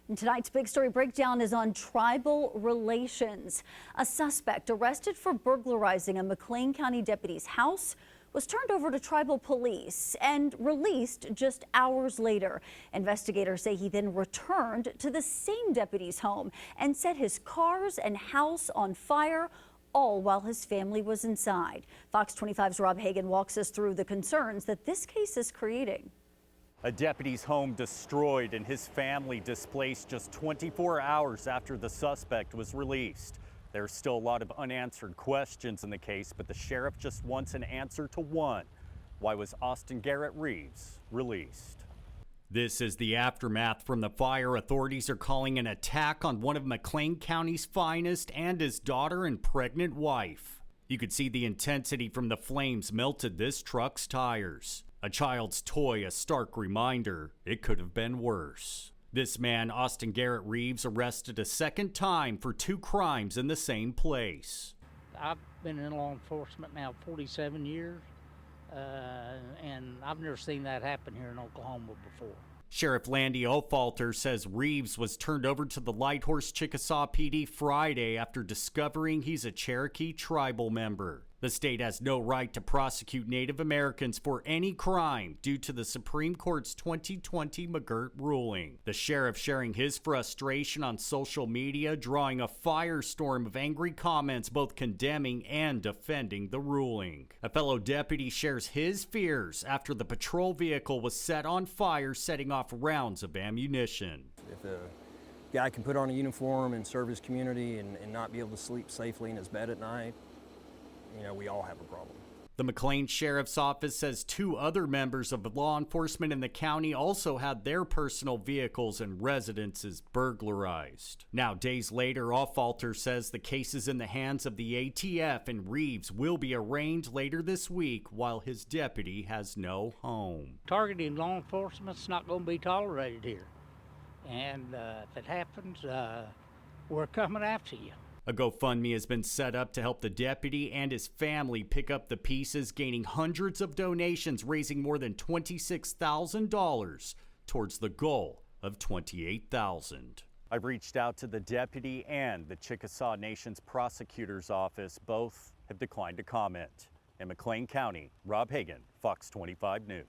And tonight's big story breakdown is on tribal relations. A suspect arrested for burglarizing a McLean County deputy's house was turned over to tribal police and released just hours later. Investigators say he then returned to the same deputy's home and set his cars and house on fire, all while his family was inside. Fox 25's Rob Hagan walks us through the concerns that this case is creating. A deputy's home destroyed and his family displaced just 24 hours after the suspect was released. There's still a lot of unanswered questions in the case, but the sheriff just wants an answer to one. Why was Austin Garrett Reeves released? This is the aftermath from the fire authorities are calling an attack on one of McLean County's finest and his daughter and pregnant wife. You could see the intensity from the flames melted this truck's tires. A child's toy, a stark reminder it could have been worse. This man, Austin Garrett Reeves, arrested a second time for 2 crimes in the same place. I've been in law enforcement now 47 years, and I've never seen that happen here in Oklahoma before. Sheriff Landy Ofalter says Reeves was turned over to the Lighthorse Chickasaw PD Friday after discovering he's a Cherokee tribal member. The state has no right to prosecute Native Americans for any crime due to the Supreme Court's 2020 McGirt ruling. The sheriff sharing his frustration on social media, drawing a firestorm of angry comments both condemning and defending the ruling. A fellow deputy shares his fears after the patrol vehicle was set on fire, setting off rounds of ammunition. If a guy can put on a uniform and serve his community and not be able to sleep safely in his bed at night, you know, we all have a problem. The McLean Sheriff's Office says 2 other members of law enforcement in the county also had their personal vehicles and residences burglarized. Now, days later, Ofalter says the case is in the hands of the ATF and Reeves will be arraigned later this week while his deputy has no home. Targeting law enforcement's not going to be tolerated here. And if it happens, we're coming after you. A GoFundMe has been set up to help the deputy and his family pick up the pieces, gaining hundreds of donations, raising more than $26,000 towards the goal of $28,000. I've reached out to the deputy and the Chickasaw Nation's prosecutor's office. Both have declined to comment. In McLean County, Rob Hagan, Fox 25 News.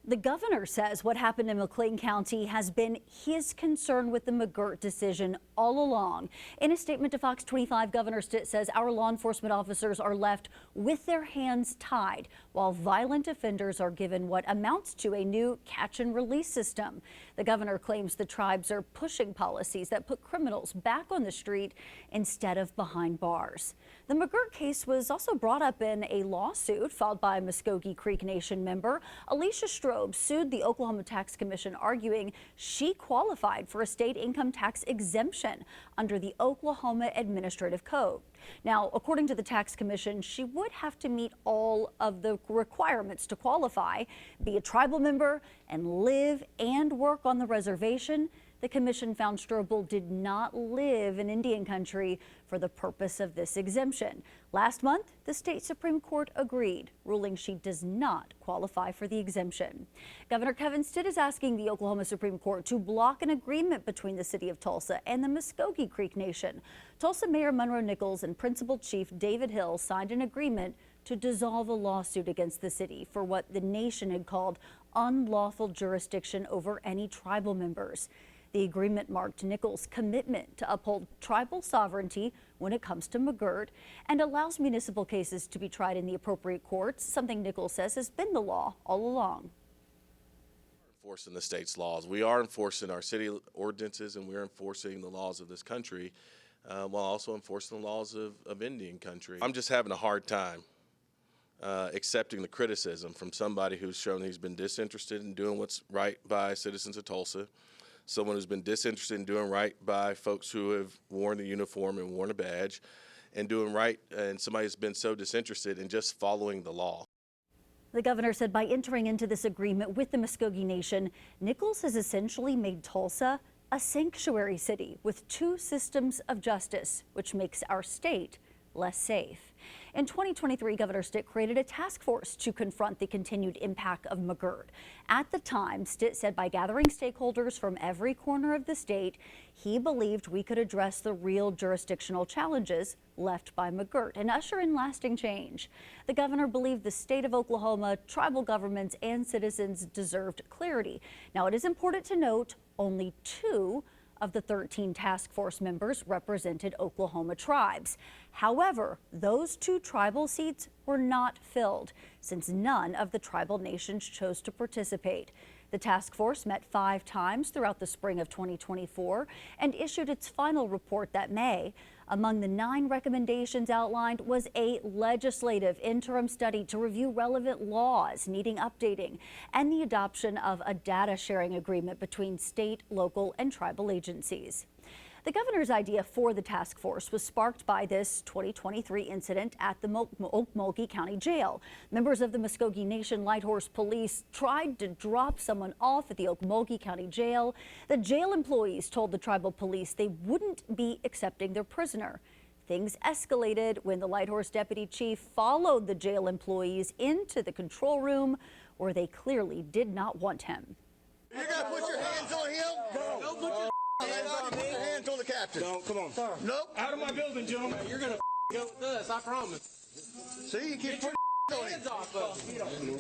The governor says what happened in McLean County has been his concern with the McGirt decision all along. In a statement to Fox 25, Governor Stitt says our law enforcement officers are left with their hands tied while violent offenders are given what amounts to a new catch and release system. The governor claims the tribes are pushing policies that put criminals back on the street instead of behind bars. The McGirt case was also brought up in a lawsuit filed by Muskogee Creek Nation member Alicia Strobe sued the Oklahoma Tax Commission, arguing she qualified for a state income tax exemption under the Oklahoma Administrative Code. Now, according to the Tax Commission, she would have to meet all of the requirements to qualify, be a tribal member, and live and work on the reservation. The commission found Strobel did not live in Indian country for the purpose of this exemption. Last month, the state Supreme Court agreed, ruling she does not qualify for the exemption. Governor Kevin Stitt is asking the Oklahoma Supreme Court to block an agreement between the city of Tulsa and the Muskogee Creek Nation. Tulsa Mayor Monroe Nichols and Principal Chief David Hill signed an agreement to dissolve a lawsuit against the city for what the nation had called unlawful jurisdiction over any tribal members. The agreement marked Nichols' commitment to uphold tribal sovereignty when it comes to McGirt and allows municipal cases to be tried in the appropriate courts, something Nichols says has been the law all along. Enforcing the state's laws. We are enforcing our city ordinances and we're enforcing the laws of this country while also enforcing the laws of Indian country. I'm just having a hard time accepting the criticism from somebody who's shown he's been disinterested in doing what's right by citizens of Tulsa. Someone who's been disinterested in doing right by folks who have worn the uniform and worn a badge, and doing right, and somebody who's been so disinterested in just following the law. The governor said by entering into this agreement with the Muskogee Nation, Nichols has essentially made Tulsa a sanctuary city with 2 systems of justice, which makes our state less safe. In 2023, Governor Stitt created a task force to confront the continued impact of McGirt. At the time, Stitt said by gathering stakeholders from every corner of the state, he believed we could address the real jurisdictional challenges left by McGirt and usher in lasting change. The governor believed the state of Oklahoma, tribal governments, and citizens deserved clarity. Now, it is important to note only 2 of the 13 task force members represented Oklahoma tribes. However, those 2 tribal seats were not filled since none of the tribal nations chose to participate. The task force met 5 times throughout the spring of 2024 and issued its final report that May. Among the 9 recommendations outlined was a legislative interim study to review relevant laws needing updating and the adoption of a data sharing agreement between state, local, and tribal agencies. The governor's idea for the task force was sparked by this 2023 incident at the Okmulgee County Jail. Members of the Muskogee Nation Light Horse Police tried to drop someone off at the Okmulgee County Jail. The jail employees told the tribal police they wouldn't be accepting their prisoner. Things escalated when the Light Horse deputy chief followed the jail employees into the control room where they clearly did not want him. You're gonna put your hands on him? Don't put your hands on the captain. Don't, come on. Sir. Nope. Out of my building, gentlemen. You're going to go with us, I promise. See, you keep putting Get your hands off of him. Don't you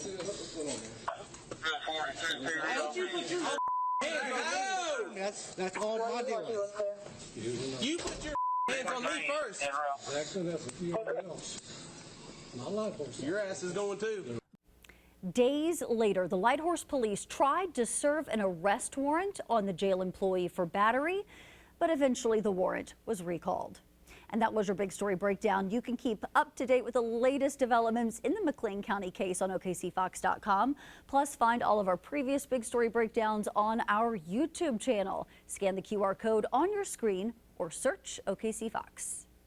put your hands That's all my deal. You put your hands on me first. Actually, that's a few else. My light horse. Your ass is going too. Days later, the Light Horse Police tried to serve an arrest warrant on the jail employee for battery, but eventually the warrant was recalled. And that was your Big Story Breakdown. You can keep up to date with the latest developments in the McLean County case on OKCFox.com. Plus, find all of our previous Big Story Breakdowns on our YouTube channel. Scan the QR code on your screen or search OKC Fox.